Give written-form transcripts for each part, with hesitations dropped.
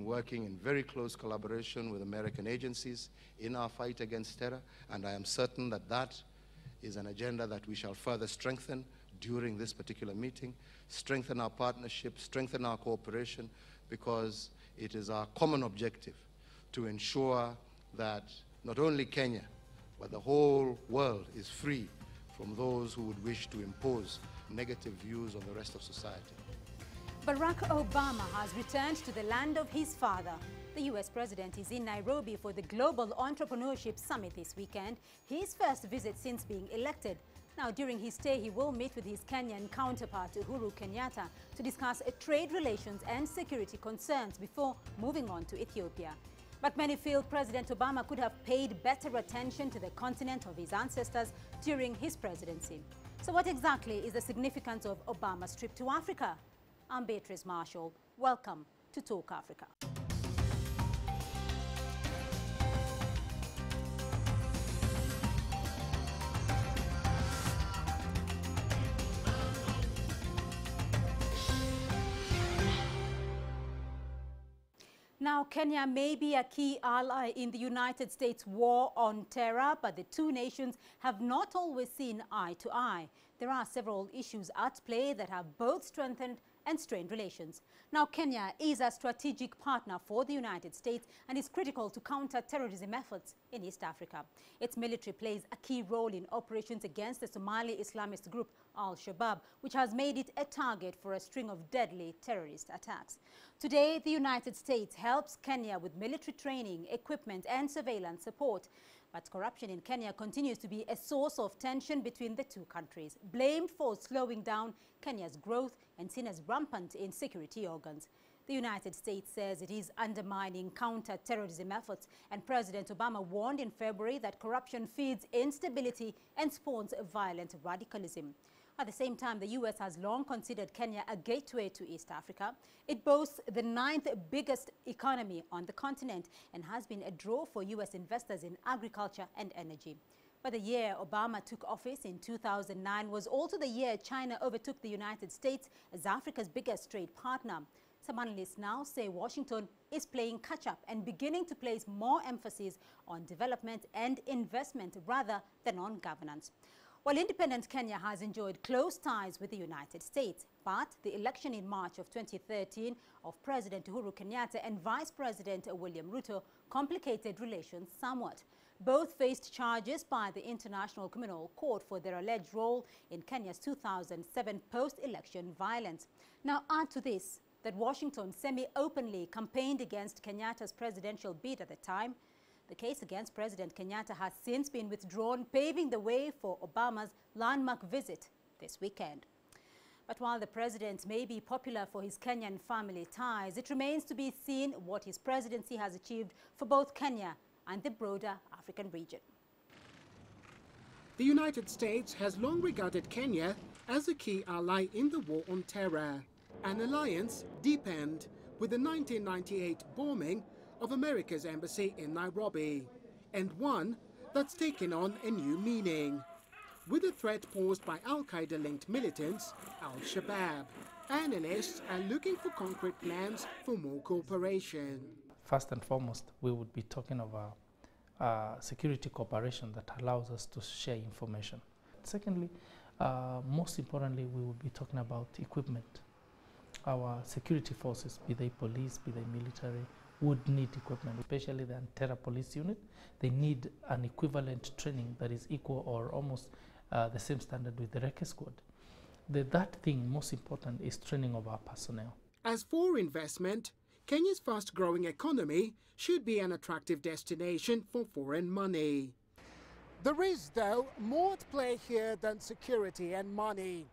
working in very close collaboration with American agencies in our fight against terror, and I am certain that that is an agenda that we shall further strengthen during this particular meeting, strengthen our partnership, strengthen our cooperation, because it is our common objective to ensure that not only Kenya, but the whole world is free from those who would wish to impose negative views on the rest of society. Barrack Obama has returned to the land of his father. The U.S. president is in Nairobi for the Global Entrepreneurship Summit this weekend, his first visit since being elected. Now, during his stay, he will meet with his Kenyan counterpart, Uhuru Kenyatta, to discuss trade relations and security concerns before moving on to Ethiopia. But many feel President Obama could have paid better attention to the continent of his ancestors during his presidency. So what exactly is the significance of Obama's trip to Africa? I'm Beatrice Marshall. Welcome to Talk Africa. Now, Kenya may be a key ally in the United States' war on terror, but the two nations have not always seen eye to eye. There are several issues at play that have both strengthened and strained relations. Now, Kenya is a strategic partner for the United States and is critical to counter terrorism efforts in East Africa. Its military plays a key role in operations against the Somali Islamist group Al-Shabaab, which has made it a target for a string of deadly terrorist attacks. Today, the United States helps Kenya with military training, equipment and surveillance support. But corruption in Kenya continues to be a source of tension between the two countries, blamed for slowing down Kenya's growth and seen as rampant in security organs. The United States says it is undermining counter-terrorism efforts, and President Obama warned in February that corruption feeds instability and spawns violent radicalism. At the same time, the U.S. has long considered Kenya a gateway to East Africa. It boasts the 9th biggest economy on the continent and has been a draw for U.S. investors in agriculture and energy. But the year Obama took office in 2009 was also the year China overtook the United States as Africa's biggest trade partner. Some analysts now say Washington is playing catch-up and beginning to place more emphasis on development and investment rather than on governance. While independent Kenya has enjoyed close ties with the United States, but the election in March of 2013 of President Uhuru Kenyatta and Vice President William Ruto complicated relations somewhat. Both faced charges by the International Criminal Court for their alleged role in Kenya's 2007 post-election violence. Now add to this that Washington semi-openly campaigned against Kenyatta's presidential bid at the time. The case against President Kenyatta has since been withdrawn, paving the way for Obama's landmark visit this weekend. But while the president may be popular for his Kenyan family ties, it remains to be seen what his presidency has achieved for both Kenya and the broader African region. The United States has long regarded Kenya as a key ally in the war on terror. An alliance deepened with the 1998 bombing of America's embassy in Nairobi, and one that's taken on a new meaning, with the threat posed by Al-Qaeda-linked militants, Al-Shabaab. Analysts are looking for concrete plans for more cooperation. First and foremost, we would be talking of a security cooperation that allows us to share information. Secondly, most importantly, we would be talking about equipment. Our security forces, be they police, be they military, would need equipment, especially the anti-terror police unit. They need an equivalent training that is equal or almost the same standard with the Recce Squad. That thing, most important, is training of our personnel. As for investment, Kenya's fast-growing economy should be an attractive destination for foreign money. There is, though, more at play here than security and money.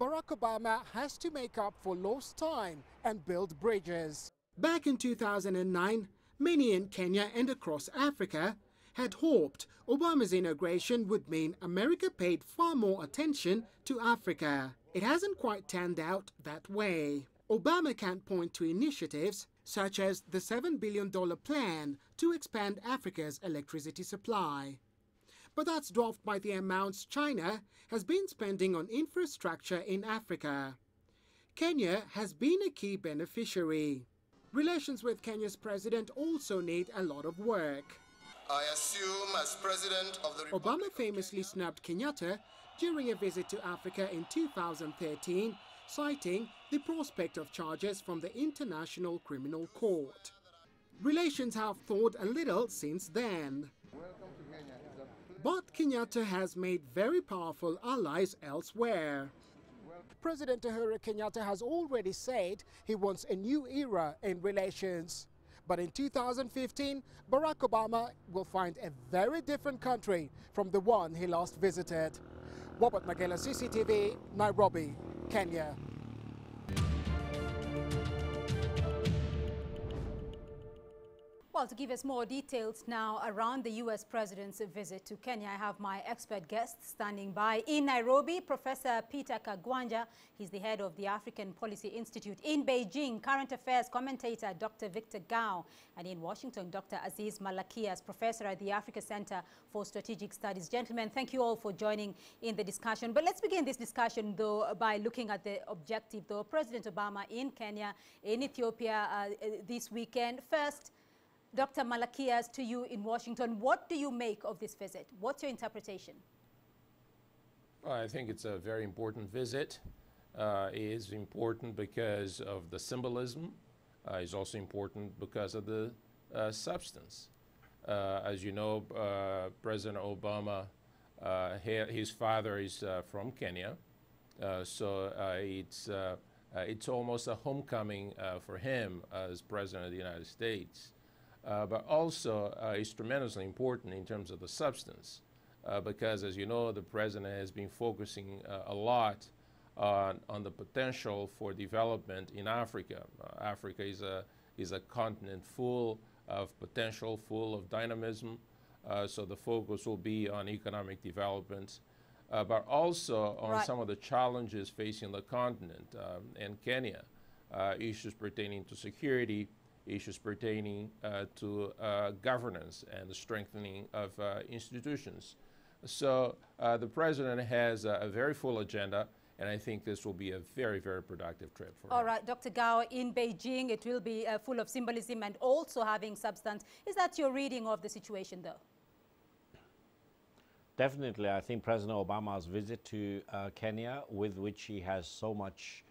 Barack Obama has to make up for lost time and build bridges. Back in 2009, many in Kenya and across Africa had hoped Obama's inauguration would mean America paid far more attention to Africa. It hasn't quite turned out that way. Obama can't point to initiatives such as the $7 billion plan to expand Africa's electricity supply. But that's dwarfed by the amounts China has been spending on infrastructure in Africa. Kenya has been a key beneficiary. Relations with Kenya's president also need a lot of work. I assume as President of the Republic Obama famously snubbed Kenyatta during a visit to Africa in 2013, citing the prospect of charges from the International Criminal Court. Relations have thawed a little since then. But Kenyatta has made very powerful allies elsewhere. President Uhuru Kenyatta has already said he wants a new era in relations. But in 2015, Barack Obama will find a very different country from the one he last visited. Robert Magela, CCTV, Nairobi, Kenya. Well, to give us more details now around the U.S. President's visit to Kenya, I have my expert guest standing by. In Nairobi, Professor Peter Kagwanja. He's the head of the African Policy Institute. In Beijing, current affairs commentator Dr. Victor Gao. And in Washington, Dr. Aziz Malakias, professor at the Africa Center for Strategic Studies. Gentlemen, thank you all for joining in the discussion. But let's begin this discussion, though, by looking at the objective, though. President Obama in Kenya, in Ethiopia this weekend. First, Dr. Malakias, to you in Washington, what do you make of this visit? What's your interpretation? Well, I think it's a very important visit. It is important because of the symbolism. It's also important because of the substance. As you know, President Obama, his father is from Kenya, so it's almost a homecoming for him as President of the United States. But also it's tremendously important in terms of the substance because, as you know, the president has been focusing a lot on the potential for development in Africa. Africa is a continent full of potential, full of dynamism, so the focus will be on economic development, but also on some of the challenges facing the continent and Kenya, issues pertaining to security, issues pertaining to governance and the strengthening of institutions. So the president has a very full agenda, and I think this will be a very, very productive trip for him. All right, Dr. Gao, in Beijing, it will be full of symbolism and also having substance. Is that your reading of the situation, though? Definitely, I think President Obama's visit to Kenya, with which he has so much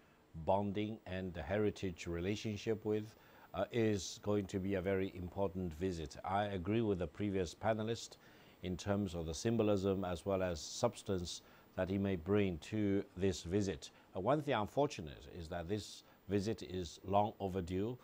bonding and heritage relationship with, is going to be a very important visit. I agree with the previous panelist in terms of the symbolism as well as substance that he may bring to this visit. One thing unfortunate is that this visit is long overdue.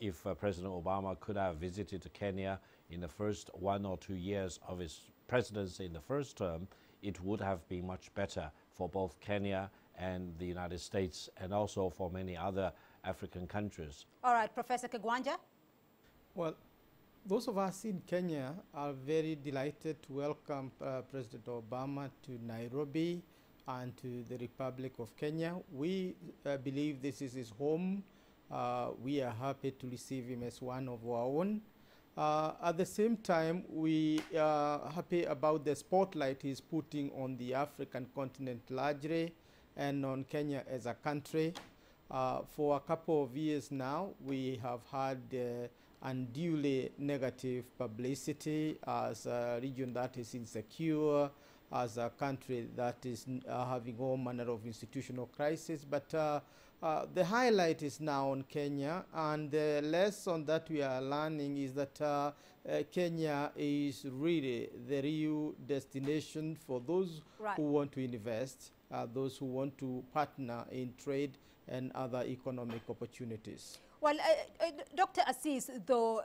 If President Obama could have visited Kenya in the first 1 or 2 years of his presidency in the first term, it would have been much better for both Kenya and the United States and also for many other African countries. All right, Professor Kagwanja. Well, those of us in Kenya are very delighted to welcome President Obama to Nairobi and to the Republic of Kenya. We believe this is his home. We are happy to receive him as one of our own. At the same time, we are happy about the spotlight he's putting on the African continent largely and on Kenya as a country. For a couple of years now, we have had unduly negative publicity as a region that is insecure, as a country that is having all manner of institutional crisis. But the highlight is now on Kenya, and the lesson that we are learning is that Kenya is really the real destination for those who want to invest, those who want to partner in trade and other economic opportunities. Well, Dr. Aziz, though,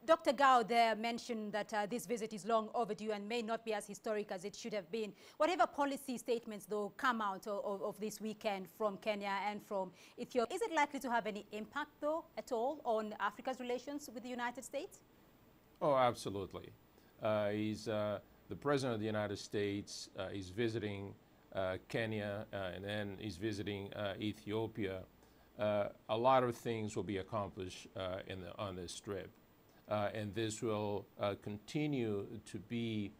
Dr. Gao there mentioned that this visit is long overdue and may not be as historic as it should have been. Whatever policy statements, though, come out of this weekend from Kenya and from Ethiopia, is it likely to have any impact, though, at all on Africa's relations with the United States? Oh, absolutely. The President of the United States is visiting Kenya and then he's visiting Ethiopia. A lot of things will be accomplished on this trip. And this will continue to be,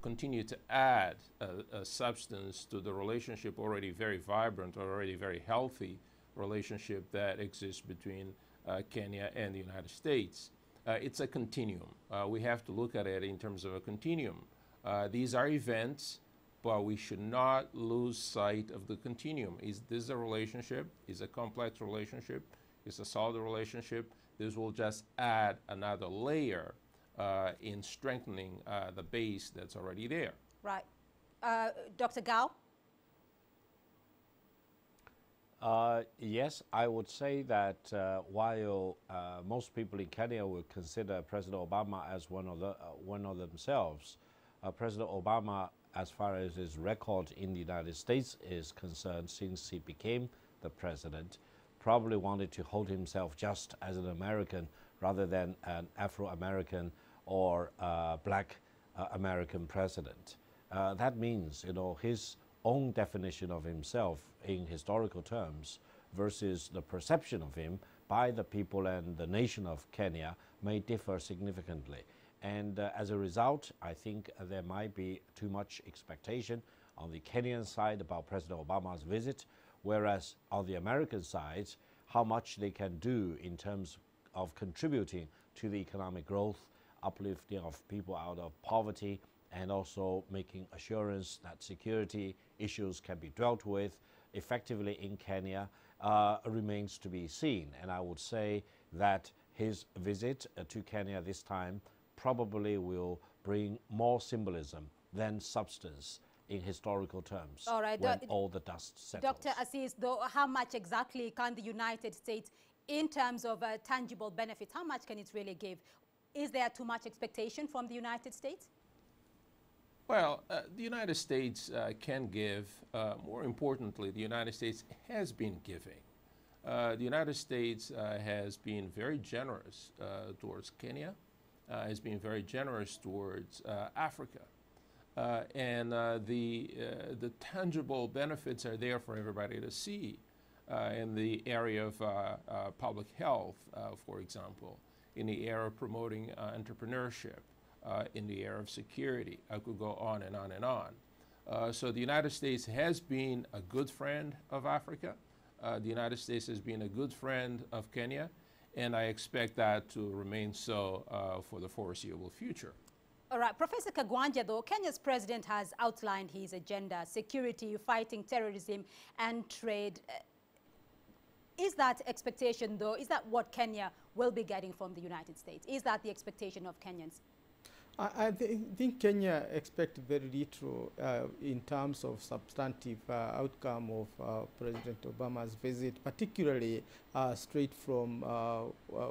continue to add a substance to the relationship already very vibrant, already very healthy relationship that exists between Kenya and the United States. It's a continuum. We have to look at it in terms of a continuum. These are events, but we should not lose sight of the continuum. Is this a relationship? Is a complex relationship? Is a solid relationship? This will just add another layer in strengthening the base that's already there. Right. Dr. Gao? Yes, I would say that while most people in Kenya will consider President Obama as one of themselves, President Obama, as far as his record in the United States is concerned, since he became the president, probably wanted to hold himself just as an American rather than an Afro-American or black American president. That means, his own definition of himself in historical terms versus the perception of him by the people and the nation of Kenya may differ significantly. And as a result, I think there might be too much expectation on the Kenyan side about President Obama's visit, whereas on the American side, how much they can do in terms of contributing to the economic growth, uplifting of people out of poverty, and also making assurance that security issues can be dealt with effectively in Kenya remains to be seen. And I would say that his visit to Kenya this time probably will bring more symbolism than substance in historical terms. All right, when all the dust settles. Dr. Assis, though, how much exactly can the United States, in terms of tangible benefits, how much can it really give? Is there too much expectation from the United States? Well, the United States can give. More importantly, the United States has been giving. The United States has been very generous towards Kenya, has been very generous towards Africa. And the tangible benefits are there for everybody to see in the area of public health, for example, in the area of promoting entrepreneurship, in the area of security. I could go on and on and on. So the United States has been a good friend of Africa. The United States has been a good friend of Kenya, and I expect that to remain so for the foreseeable future. All right, Professor Kagwanja, though, Kenya's president has outlined his agenda: security, fighting terrorism, and trade. Is that expectation, though, is that what Kenya will be getting from the United States? Is that the expectation of Kenyans? I think Kenya expects very little in terms of substantive outcome of President Obama's visit, particularly straight from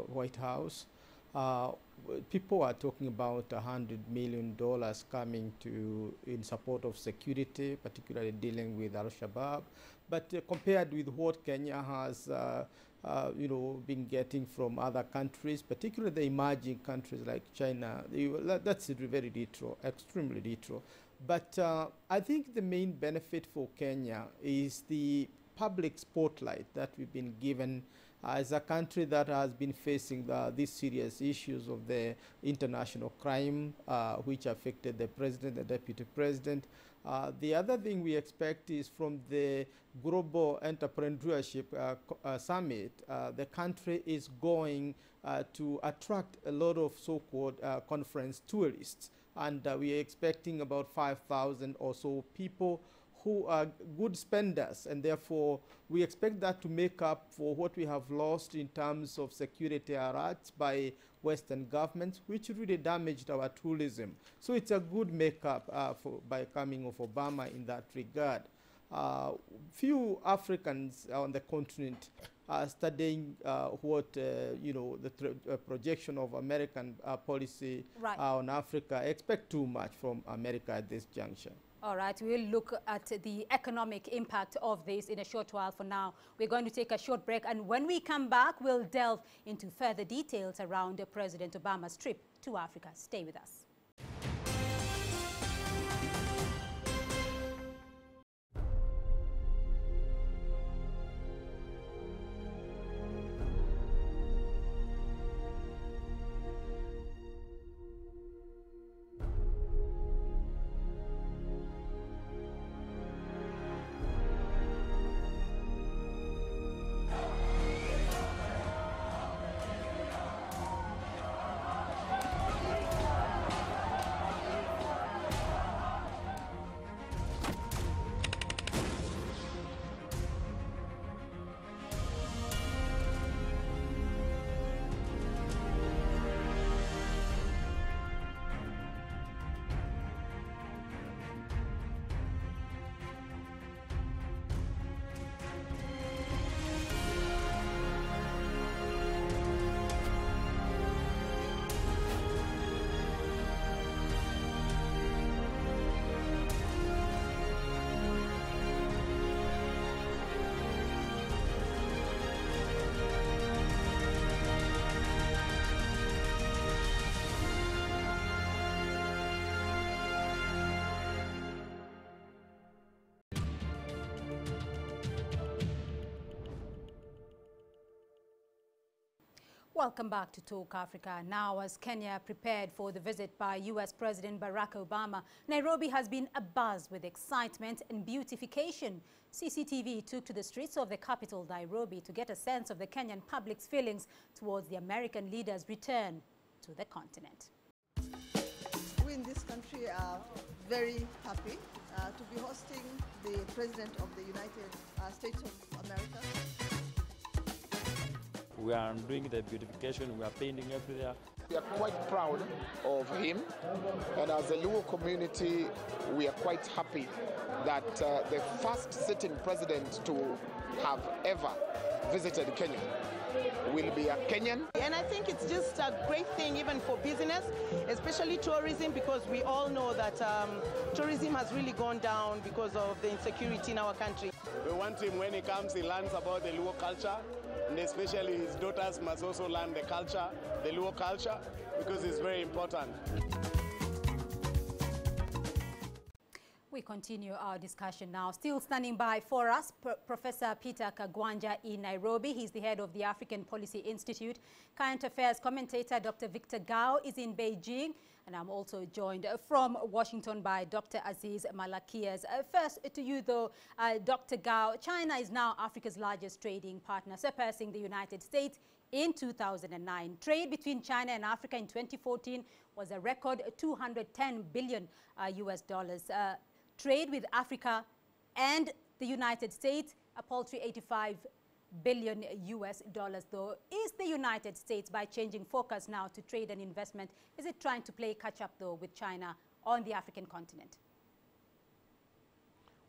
White House. People are talking about $100 million coming in support of security, particularly dealing with Al-Shabaab. But compared with what Kenya has been getting from other countries, particularly the emerging countries like China, that's very little, extremely little. But I think the main benefit for Kenya is the public spotlight that we've been given as a country that has been facing these serious issues of the international crime, which affected the president, the deputy president. The other thing we expect is from the Global Entrepreneurship Summit, the country is going to attract a lot of so-called conference tourists. And we are expecting about 5,000 or so people who are good spenders, and therefore we expect that to make up for what we have lost in terms of security alerts by Western governments, which really damaged our tourism. So it's a good makeup by coming of Obama in that regard. Few Africans on the continent are studying what the projection of American policy on Africa. Expect too much from America at this juncture. All right, we'll look at the economic impact of this in a short while. For now, we're going to take a short break, and when we come back, we'll delve into further details around President Obama's trip to Africa. Stay with us. Welcome back to Talk Africa. Now, as Kenya prepared for the visit by U.S. President Barack Obama, Nairobi has been abuzz with excitement and beautification. CCTV took to the streets of the capital, Nairobi, to get a sense of the Kenyan public's feelings towards the American leader's return to the continent. We in this country are very happy to be hosting the President of the United States of America. We are doing the beautification, we are painting everywhere. We are quite proud of him, and as a Luo community, we are quite happy that the first sitting president to have ever visited Kenya will be a Kenyan. And I think it's just a great thing even for business, especially tourism, because we all know that tourism has really gone down because of the insecurity in our country. We want him, when he comes, he learns about the Luo culture, and especially his daughters must also learn the culture, the Luo culture, because it's very important. We continue our discussion now. Still standing by for us, Professor Peter Kagwanja in Nairobi. He's the head of the African Policy Institute. Current affairs commentator Dr. Victor Gao is in Beijing. And I'm also joined from Washington by Dr. Aziz Malakias. First to you though, Dr. Gao, China is now Africa's largest trading partner, surpassing the United States in 2009. Trade between China and Africa in 2014 was a record $210 billion US dollars. Trade with Africa and the United States, a paltry $85 billion US dollars though. Is the United States, by changing focus now to trade and investment, is it trying to play catch up though with China on the African continent?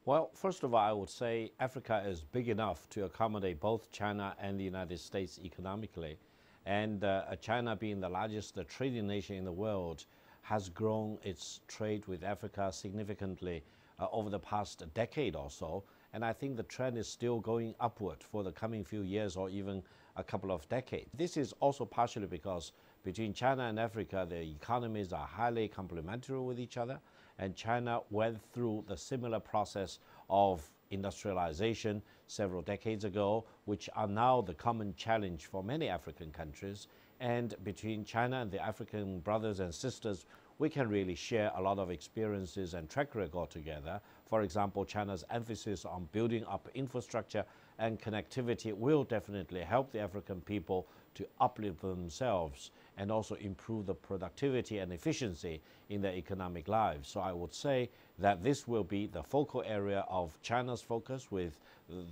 Well, first of all, I would say Africa is big enough to accommodate both China and the United States economically. And China, being the largest trading nation in the world, has grown its trade with Africa significantly over the past decade or so. And I think the trend is still going upward for the coming few years or even a couple of decades. This is also partially because between China and Africa, the economies are highly complementary with each other. And China went through the similar process of industrialization several decades ago, which are now the common challenge for many African countries. And between China and the African brothers and sisters, we can really share a lot of experiences and track record together. For example, China's emphasis on building up infrastructure and connectivity will definitely help the African people to uplift themselves and also improve the productivity and efficiency in their economic lives. So I would say that this will be the focal area of China's focus with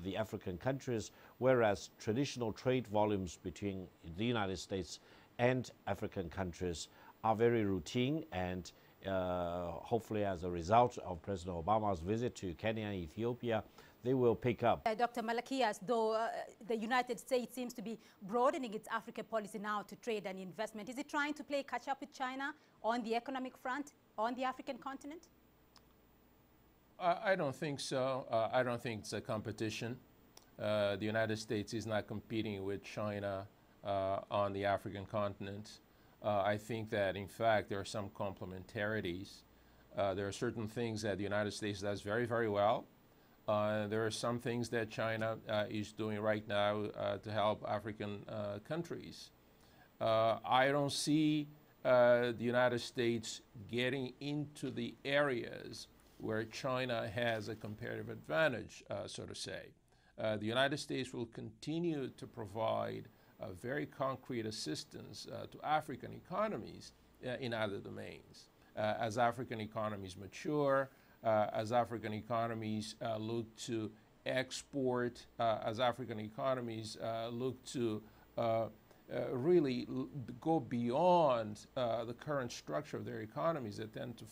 the African countries, whereas traditional trade volumes between the United States and African countries are very routine, and hopefully as a result of President Obama's visit to Kenya and Ethiopia, they will pick up. Dr. Malakias, though the United States seems to be broadening its Africa policy now to trade and investment, is it trying to play catch up with China on the economic front on the African continent? I don't think so. I don't think it's a competition. The United States is not competing with China on the African continent. I think that, in fact, there are some complementarities. There are certain things that the United States does very, very well. There are some things that China is doing right now to help African countries. I don't see the United States getting into the areas where China has a comparative advantage, so to say. The United States will continue to provide very concrete assistance to African economies in other domains. As African economies mature, as African economies look to export, as African economies look to really go beyond the current structure of their economies that tend to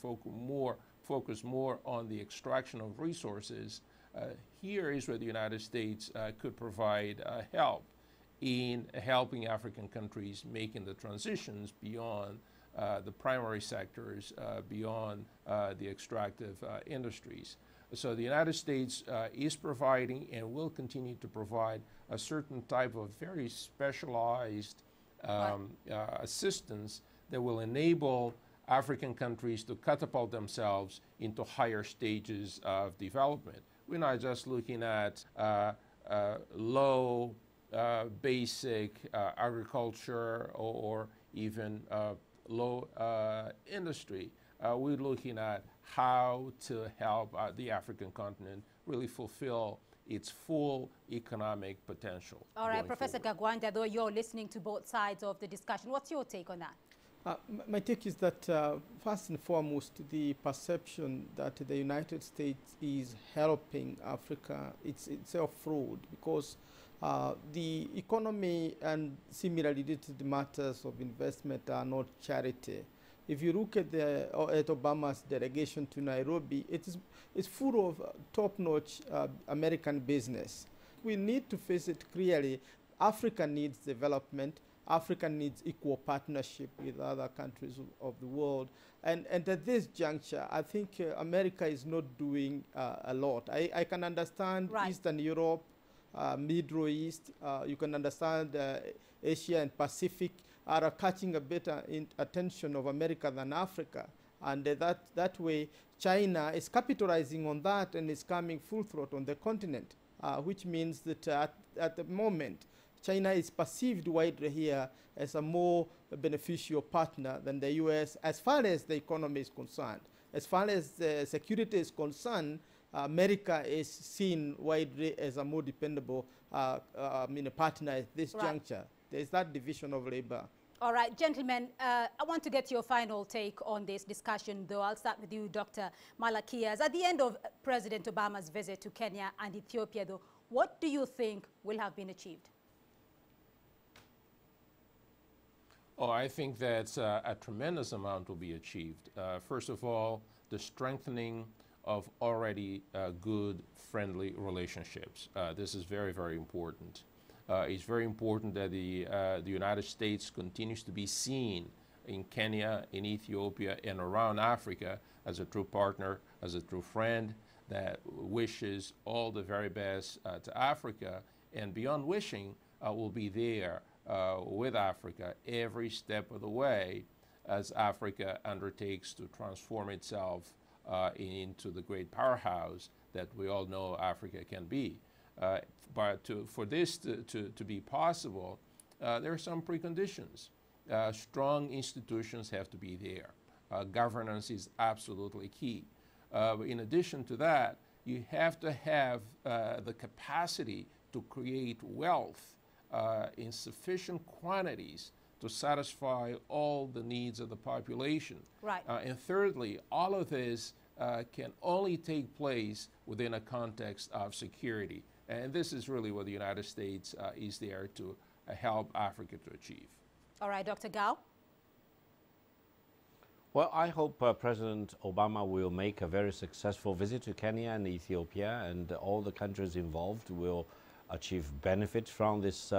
focus more on the extraction of resources, here is where the United States could provide help in helping African countries making the transitions beyond the primary sectors, beyond the extractive industries. So the United States is providing and will continue to provide a certain type of very specialized assistance that will enable African countries to catapult themselves into higher stages of development. We're not just looking at low basic agriculture or even low industry. We're looking at how to help the African continent really fulfill its full economic potential. All right, Professor Kagwanja, though you're listening to both sides of the discussion, what's your take on that? My take is that, first and foremost, the perception that the United States is helping Africa, it's itself fraud, because the economy and similarly related matters of investment are not charity. If you look at Obama's delegation to Nairobi, it's full of top-notch American business. We need to face it clearly. Africa needs development. Africa needs equal partnership with other countries of the world. And at this juncture, I think America is not doing a lot. I can understand Eastern Europe, Middle East. You can understand Asia and Pacific are catching a better attention of America than Africa. And that way, China is capitalizing on that and is coming full throat on the continent, which means that at the moment, China is perceived widely here as a more beneficial partner than the U.S. as far as the economy is concerned. As far as the security is concerned, America is seen widely as a more dependable partner at this juncture. There is that division of labor. All right, gentlemen, I want to get your final take on this discussion, though. I'll start with you, Dr. Malakias. At the end of President Obama's visit to Kenya and Ethiopia, though, what do you think will have been achieved? Oh, I think that a tremendous amount will be achieved. First of all, the strengthening of already good, friendly relationships. This is very, very important. It's very important that the United States continues to be seen in Kenya, in Ethiopia, and around Africa as a true partner, as a true friend that wishes all the very best to Africa, and beyond wishing, will be there with Africa every step of the way as Africa undertakes to transform itself into the great powerhouse that we all know Africa can be. But for this to be possible, there are some preconditions. Strong institutions have to be there. Governance is absolutely key. In addition to that, you have to have the capacity to create wealth in sufficient quantities to satisfy all the needs of the population. Right. And thirdly, all of this can only take place within a context of security. And this is really what the United States is there to help Africa to achieve. All right, Dr. Gao? Well, I hope President Obama will make a very successful visit to Kenya and Ethiopia, and all the countries involved will achieve benefit from this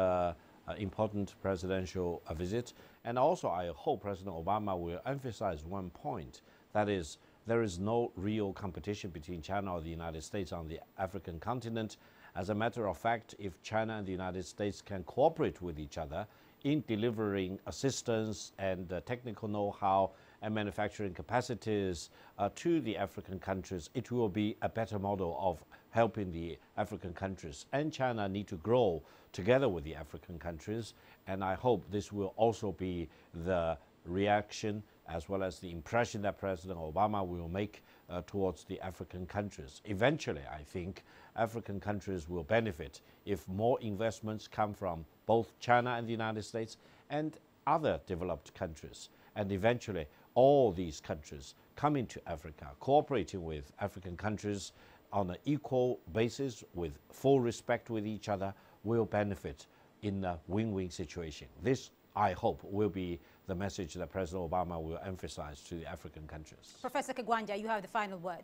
important presidential visit. And also, I hope President Obama will emphasize one point, that is, there is no real competition between China or the United States on the African continent. As a matter of fact, if China and the United States can cooperate with each other in delivering assistance and technical know-how and manufacturing capacities to the African countries, it will be a better model of helping the African countries. And China need to grow together with the African countries. And I hope this will also be the reaction as well as the impression that President Obama will make towards the African countries. Eventually, I think African countries will benefit if more investments come from both China and the United States and other developed countries. And eventually, all these countries coming to Africa, cooperating with African countries on an equal basis with full respect with each other, will benefit in a win-win situation. This, I hope, will be the message that President Obama will emphasize to the African countries. Professor Kagwanja, you have the final word.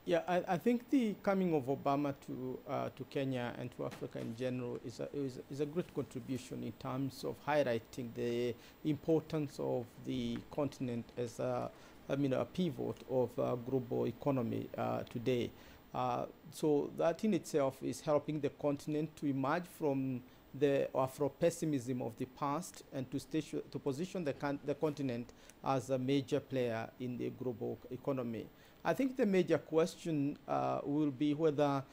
Yeah, I think the coming of Obama to Kenya and to Africa in general is a great contribution in terms of highlighting the importance of the continent as a pivot of global economy today. So that in itself is helping the continent to emerge from the Afro-pessimism of the past and to position the continent as a major player in the global economy. I think the major question will be whether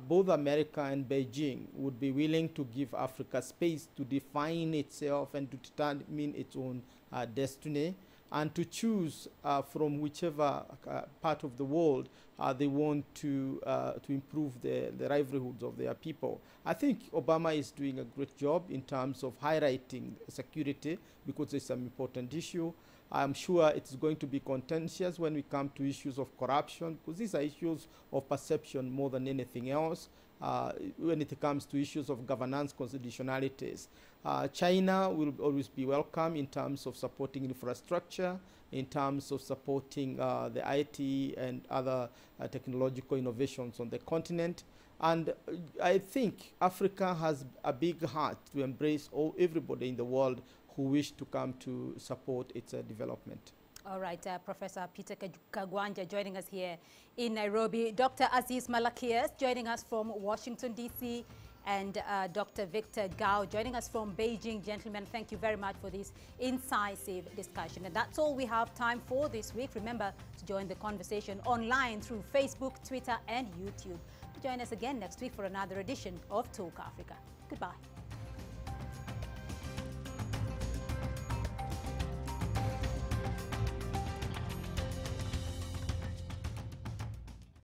both America and Beijing would be willing to give Africa space to define itself and to determine its own destiny, and to choose from whichever part of the world they want to improve the livelihoods of their people. I think Obama is doing a great job in terms of highlighting security, because it's an important issue. I'm sure it's going to be contentious when we come to issues of corruption, because these are issues of perception more than anything else. When it comes to issues of governance constitutionalities, China will always be welcome in terms of supporting infrastructure, in terms of supporting the IT and other technological innovations on the continent. And I think Africa has a big heart to embrace everybody in the world who wish to come to support its development. All right, Professor Peter Kagwanja joining us here in Nairobi, Dr. Aziz Malakias joining us from Washington, D.C., and Dr. Victor Gao joining us from Beijing. Gentlemen, thank you very much for this incisive discussion. And that's all we have time for this week. Remember to join the conversation online through Facebook, Twitter, and YouTube. Join us again next week for another edition of Talk Africa. Goodbye.